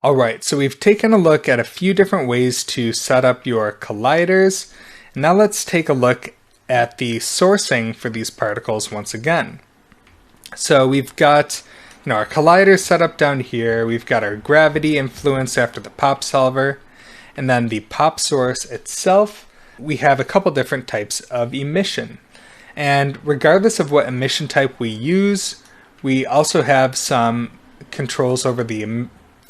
Alright, so we've taken a look at a few different ways to set up your colliders. Now let's take a look at the sourcing for these particles once again. So we've got our collider set up down here, we've got our gravity influence after the pop solver, and then the pop source itself, we have a couple different types of emission. And regardless of what emission type we use, we also have some controls over the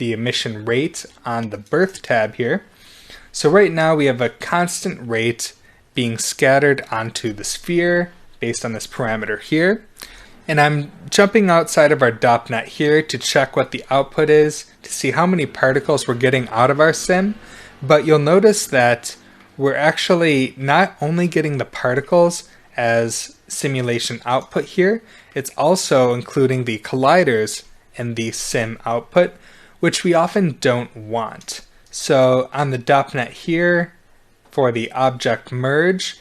emission rate on the birth tab here. So right now we have a constant rate being scattered onto the sphere based on this parameter here. And I'm jumping outside of our DOPNet here to check what the output is to see how many particles we're getting out of our sim. But you'll notice that we're actually not only getting the particles as simulation output here, it's also including the colliders in the sim output, which we often don't want. So on the DOPNet here, for the object merge,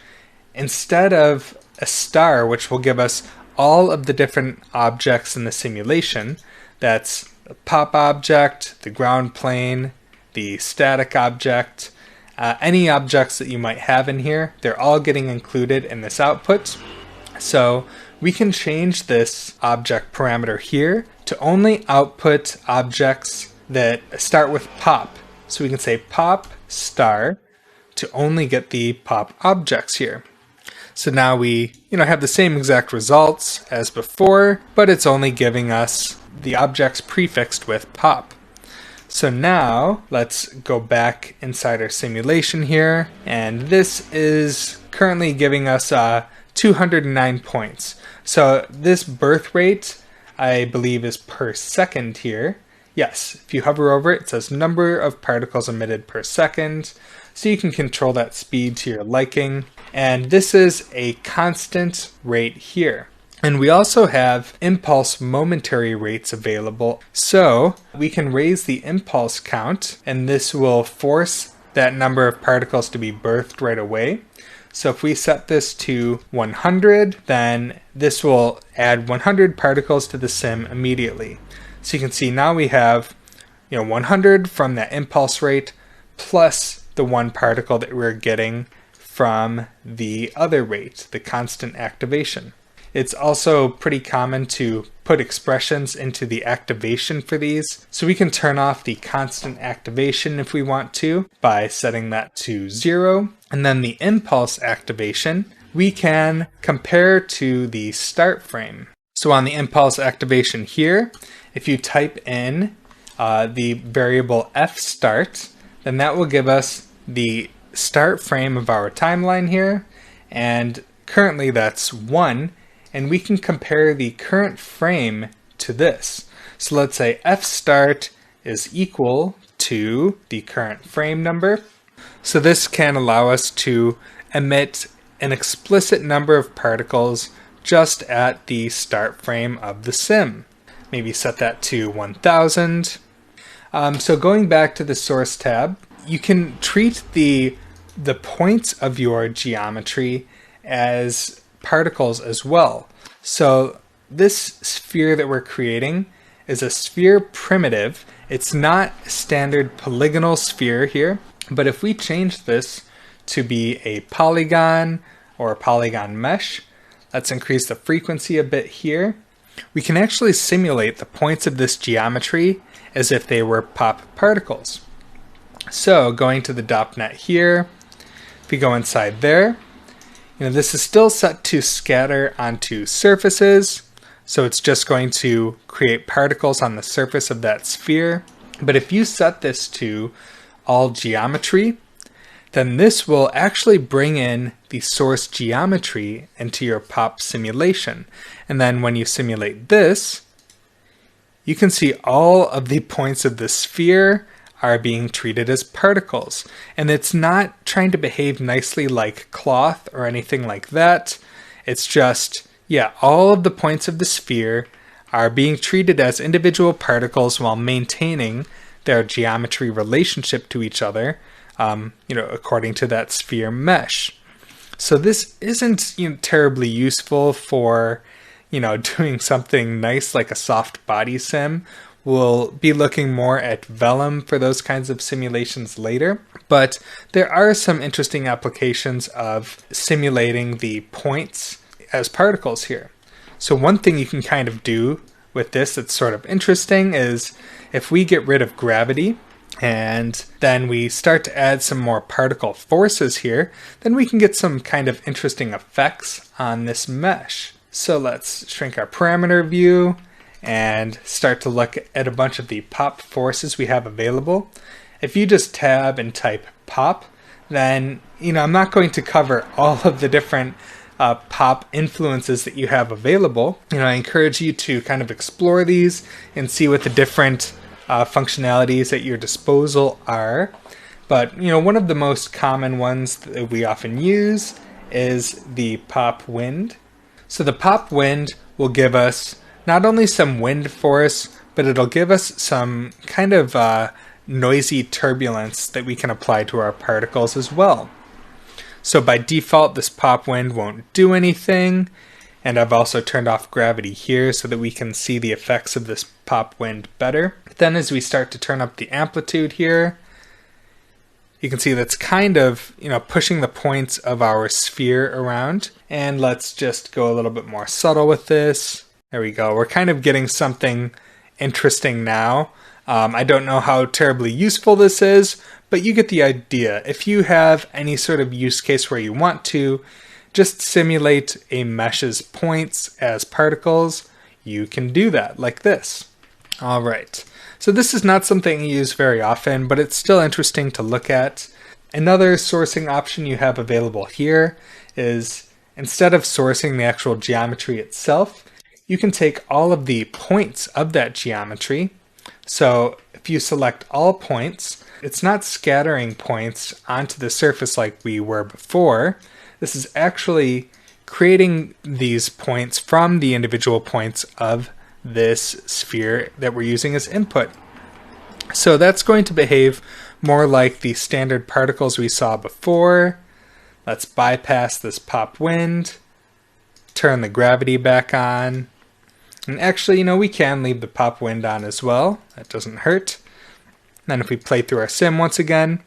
instead of a star, which will give us all of the different objects in the simulation, that's the pop object, the ground plane, the static object, any objects that you might have in here, they're all getting included in this output. So we can change this object parameter here to only output objects that start with pop. So we can say pop star to only get the pop objects here. So now we have the same exact results as before, but it's only giving us the objects prefixed with pop. So now let's go back inside our simulation here, and this is currently giving us 209 points. So this birth rate, I believe, is per second here. Yes, if you hover over it, it says number of particles emitted per second. So you can control that speed to your liking. And this is a constant rate here. And we also have impulse momentary rates available. So we can raise the impulse count, and this will force that number of particles to be birthed right away. So if we set this to 100, then this will add 100 particles to the sim immediately. So you can see now we have 100 from that impulse rate plus the one particle that we're getting from the other rate, the constant activation. It's also pretty common to put expressions into the activation for these. So we can turn off the constant activation if we want to by setting that to 0. And then the impulse activation, we can compare to the start frame. So on the impulse activation here, if you type in the variable fstart, then that will give us the start frame of our timeline here, and currently that's 1, and we can compare the current frame to this. So let's say fstart is equal to the current frame number. So this can allow us to emit an explicit number of particles just at the start frame of the sim. Maybe set that to 1000. So going back to the source tab, you can treat the points of your geometry as particles as well. So this sphere that we're creating is a sphere primitive. It's not a standard polygonal sphere here, but if we change this to be a polygon or a polygon mesh, let's increase the frequency a bit here. We can actually simulate the points of this geometry as if they were pop particles. So going to the DOPNet here, if we go inside there, this is still set to scatter onto surfaces, so it's just going to create particles on the surface of that sphere. But if you set this to all geometry, then this will actually bring in the source geometry into your pop simulation. And then when you simulate this, you can see all of the points of the sphere are being treated as particles. And it's not trying to behave nicely like cloth or anything like that. It's just, all of the points of the sphere are being treated as individual particles while maintaining their geometry relationship to each other, according to that sphere mesh. So this isn't terribly useful for doing something nice like a soft body sim We'll be looking more at Vellum for those kinds of simulations later, but there are some interesting applications of simulating the points as particles here. So one thing you can kind of do with this that's sort of interesting is if we get rid of gravity and then we start to add some more particle forces here, then we can get some kind of interesting effects on this mesh. So let's shrink our parameter view and start to look at a bunch of the pop forces we have available. If you just tab and type pop, then I'm not going to cover all of the different pop influences that you have available. I encourage you to kind of explore these and see what the different functionalities at your disposal are. But one of the most common ones that we often use is the pop wind. So the pop wind will give us not only some wind force, but it'll give us some kind of noisy turbulence that we can apply to our particles as well. So by default, this pop wind won't do anything. And I've also turned off gravity here so that we can see the effects of this pop wind better. Then as we start to turn up the amplitude here, you can see that's kind of, pushing the points of our sphere around. And let's just go a little bit more subtle with this. There we go. We're kind of getting something interesting now. I don't know how terribly useful this is, but you get the idea. If you have any sort of use case where you want to just simulate a mesh's points as particles, you can do that like this. All right. So this is not something you use very often, but it's still interesting to look at. Another sourcing option you have available here is instead of sourcing the actual geometry itself, you can take all of the points of that geometry. So if you select all points, it's not scattering points onto the surface like we were before. This is actually creating these points from the individual points of this sphere that we're using as input. So that's going to behave more like the standard particles we saw before. Let's bypass this pop wind, turn the gravity back on. And actually, we can leave the pop wind on as well. That doesn't hurt. Then if we play through our sim once again,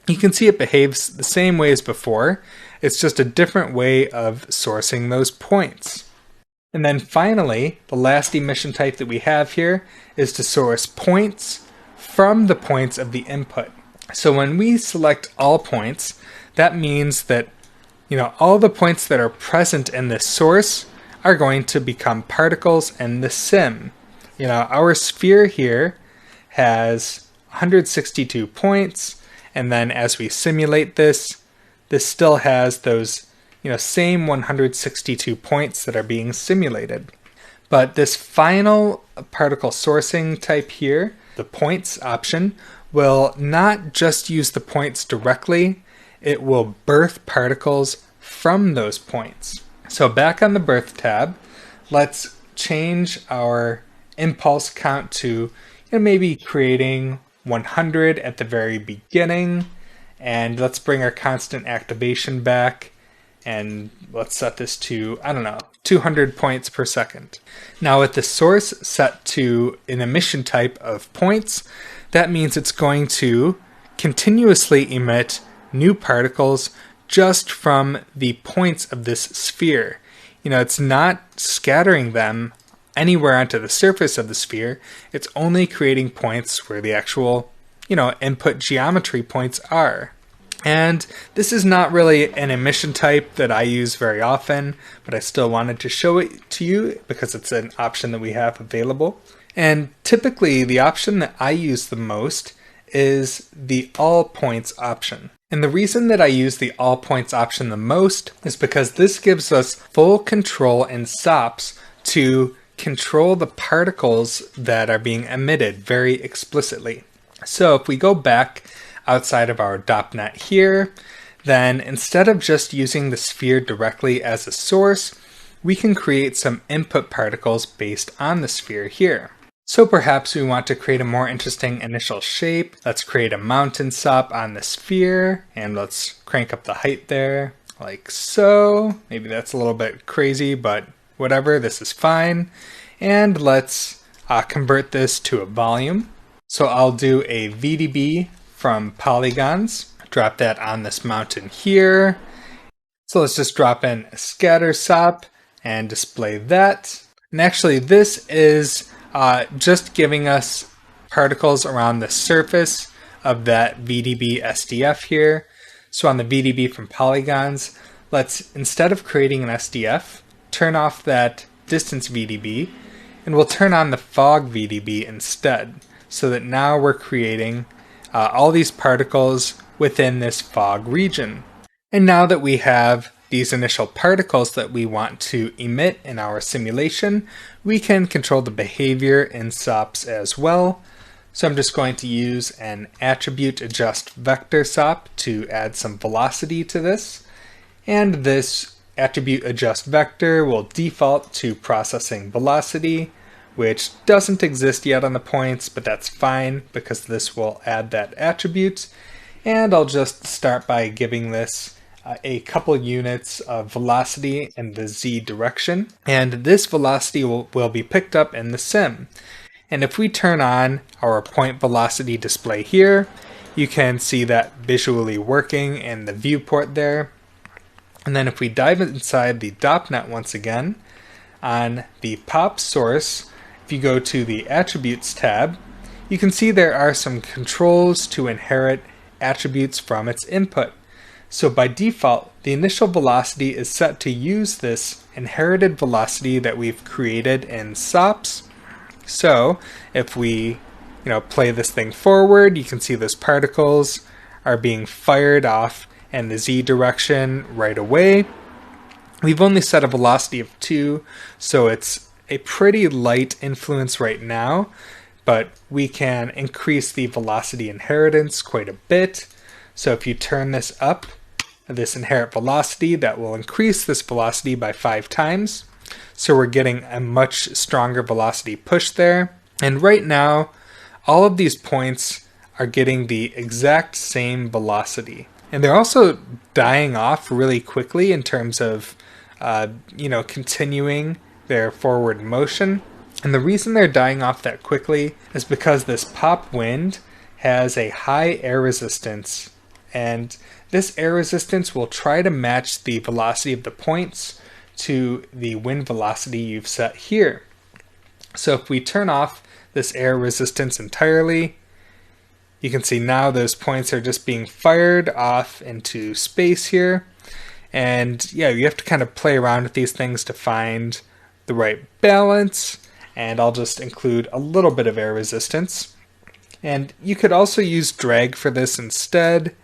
you can see it behaves the same way as before. It's just a different way of sourcing those points. And then finally, the last emission type that we have here is to source points from the points of the input. So when we select all points, that means that all the points that are present in this source are going to become particles in the sim. Our sphere here has 162 points, and then as we simulate this still has those same 162 points that are being simulated. But this final particle sourcing type here, the points option, will not just use the points directly, it will birth particles from those points. So back on the birth tab, let's change our impulse count to maybe creating 100 at the very beginning. And let's bring our constant activation back and let's set this to, 200 points per second. Now with the source set to an emission type of points, that means it's going to continuously emit new particles just from the points of this sphere. It's not scattering them anywhere onto the surface of the sphere. It's only creating points where the actual input geometry points are. And this is not really an emission type that I use very often, but I still wanted to show it to you because it's an option that we have available. And typically the option that I use the most is the all points option. And the reason that I use the all points option the most is because this gives us full control in SOPs to control the particles that are being emitted very explicitly. So if we go back outside of our DOPNet here, then instead of just using the sphere directly as a source, we can create some input particles based on the sphere here. So perhaps we want to create a more interesting initial shape. Let's create a mountain SOP on the sphere, and let's crank up the height there, like so. Maybe that's a little bit crazy, but whatever, this is fine. And let's convert this to a volume. So I'll do a VDB from polygons, drop that on this mountain here. So let's just drop in a scatter SOP and display that. And actually this is just giving us particles around the surface of that VDB SDF here. So on the VDB from polygons, let's, instead of creating an SDF, turn off that distance VDB, and we'll turn on the fog VDB instead, so that now we're creating all these particles within this fog region. And now that we have these initial particles that we want to emit in our simulation, we can control the behavior in SOPs as well. So I'm just going to use an attribute adjust vector SOP to add some velocity to this. And this attribute adjust vector will default to processing velocity, which doesn't exist yet on the points, but that's fine because this will add that attribute. And I'll just start by giving this a couple units of velocity in the z direction. And this velocity will be picked up in the sim. And if we turn on our point velocity display here, you can see that visually working in the viewport there. And then if we dive inside the DOPNet once again, on the pop source, if you go to the attributes tab, you can see there are some controls to inherit attributes from its input. So by default, the initial velocity is set to use this inherited velocity that we've created in SOPs. So if we play this thing forward, you can see those particles are being fired off in the z direction right away. We've only set a velocity of 2, so it's a pretty light influence right now, but we can increase the velocity inheritance quite a bit. So if you turn this up, this inherit velocity, that will increase this velocity by 5 times. So we're getting a much stronger velocity push there. And right now, all of these points are getting the exact same velocity. And they're also dying off really quickly in terms of, continuing their forward motion. And the reason they're dying off that quickly is because this pop wind has a high air resistance. And this air resistance will try to match the velocity of the points to the wind velocity you've set here. So if we turn off this air resistance entirely, you can see now those points are just being fired off into space here. And yeah, you have to kind of play around with these things to find the right balance. And I'll just include a little bit of air resistance. And you could also use drag for this instead.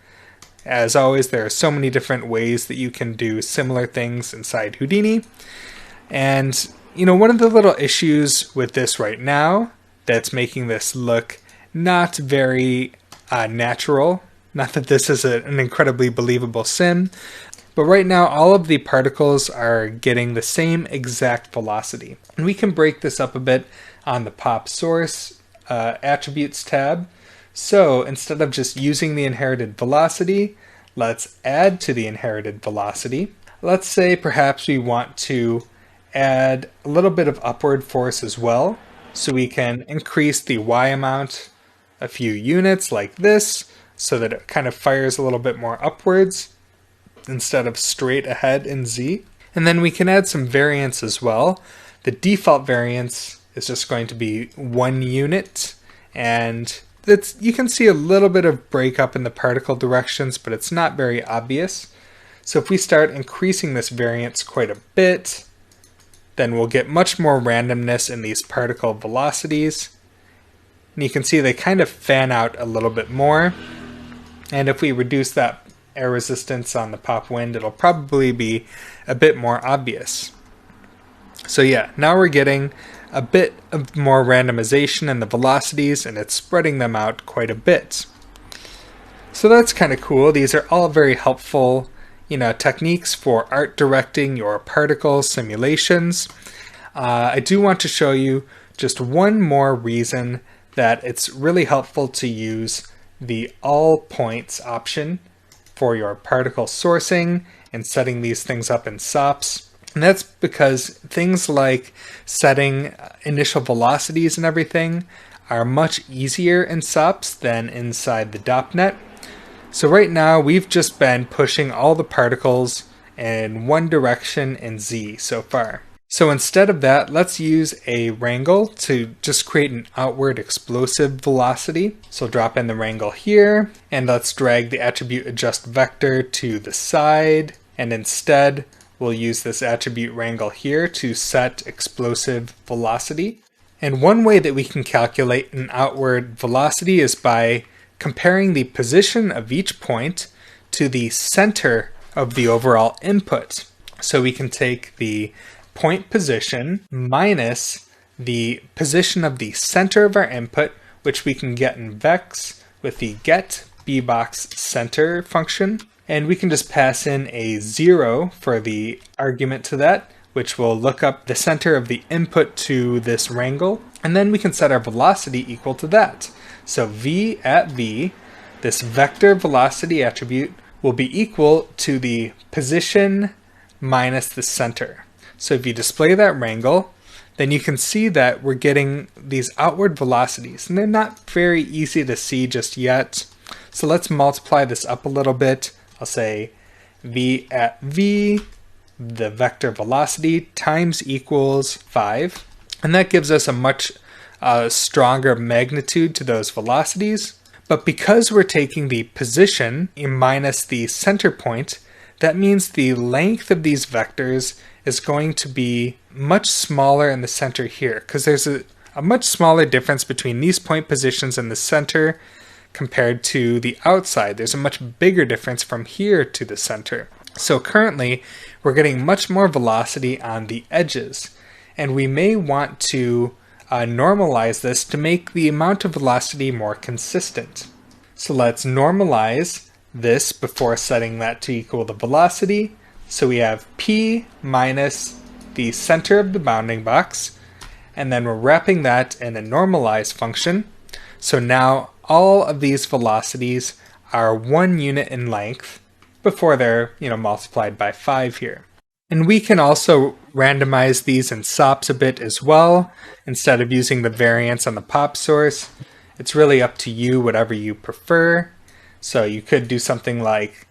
As always, there are so many different ways that you can do similar things inside Houdini. And, one of the little issues with this right now that's making this look not very natural, not that this is an incredibly believable sim, but right now all of the particles are getting the same exact velocity. And we can break this up a bit on the pop source attributes tab. So instead of just using the inherited velocity, let's add to the inherited velocity. Let's say perhaps we want to add a little bit of upward force as well. So we can increase the Y amount a few units like this, so that it kind of fires a little bit more upwards instead of straight ahead in Z. And then we can add some variance as well. The default variance is just going to be 1 unit, and you can see a little bit of breakup in the particle directions, but it's not very obvious. So if we start increasing this variance quite a bit, then we'll get much more randomness in these particle velocities. And you can see they kind of fan out a little bit more. And if we reduce that air resistance on the pop wind, it'll probably be a bit more obvious. So yeah, now we're getting a bit of more randomization in the velocities, and it's spreading them out quite a bit. So that's kind of cool. These are all very helpful, techniques for art directing your particle simulations. I do want to show you just one more reason that it's really helpful to use the all points option for your particle sourcing and setting these things up in SOPs. And that's because things like setting initial velocities and everything are much easier in SOPs than inside the DOPNet. So right now we've just been pushing all the particles in one direction in Z so far. So instead of that, let's use a wrangle to just create an outward explosive velocity. So drop in the wrangle here, and let's drag the attribute adjust vector to the side, and instead we'll use this attribute wrangle here to set explosive velocity. And one way that we can calculate an outward velocity is by comparing the position of each point to the center of the overall input. So we can take the point position minus the position of the center of our input, which we can get in vex with the get bbox_center function. And we can just pass in a 0 for the argument to that, which will look up the center of the input to this wrangle. And then we can set our velocity equal to that. So v at v, this vector velocity attribute, will be equal to the position minus the center. So if you display that wrangle, then you can see that we're getting these outward velocities, and they're not very easy to see just yet. So let's multiply this up a little bit. I'll say v at v, the vector velocity, times equals 5. And that gives us a much stronger magnitude to those velocities. But because we're taking the position minus the center point, that means the length of these vectors is going to be much smaller in the center here, because there's a much smaller difference between these point positions in the center compared to the outside. There's a much bigger difference from here to the center. So currently, we're getting much more velocity on the edges, and we may want to normalize this to make the amount of velocity more consistent. So let's normalize this before setting that to equal the velocity. So we have p minus the center of the bounding box, and then we're wrapping that in a normalize function. So now all of these velocities are 1 unit in length before they're multiplied by 5 here. And we can also randomize these in SOPs a bit as well, instead of using the variance on the pop source. It's really up to you, whatever you prefer. So you could do something like,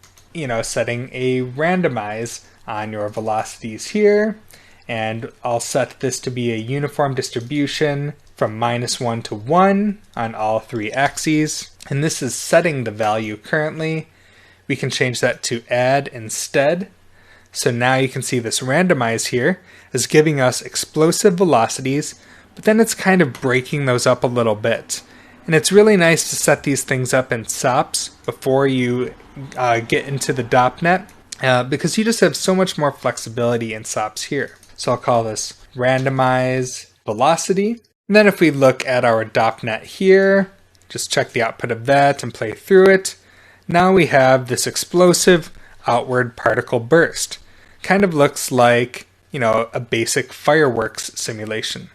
setting a randomize on your velocities here, and I'll set this to be a uniform distribution from -1 to 1 on all 3 axes. And this is setting the value currently. We can change that to add instead. So now you can see this randomize here is giving us explosive velocities, but then it's kind of breaking those up a little bit. And it's really nice to set these things up in SOPs before you get into the DOPNet, because you just have so much more flexibility in SOPs here. So I'll call this randomize velocity. And then if we look at our DOPNet here, just check the output of that and play through it. Now we have this explosive outward particle burst. Kind of looks like, a basic fireworks simulation.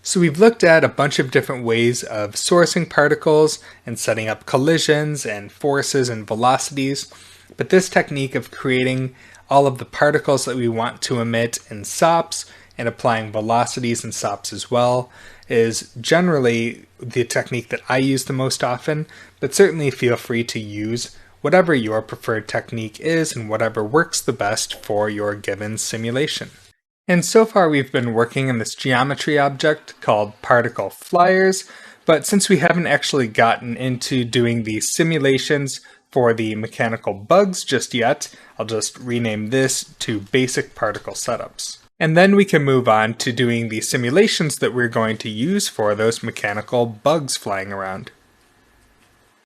So we've looked at a bunch of different ways of sourcing particles and setting up collisions and forces and velocities, but this technique of creating all of the particles that we want to emit in SOPs and applying velocities in SOPs as well is generally the technique that I use the most often, but certainly feel free to use whatever your preferred technique is and whatever works the best for your given simulation. And so far we've been working in this geometry object called particle flyers, but since we haven't actually gotten into doing the simulations for the mechanical bugs just yet, I'll just rename this to basic particle setups. And then we can move on to doing the simulations that we're going to use for those mechanical bugs flying around.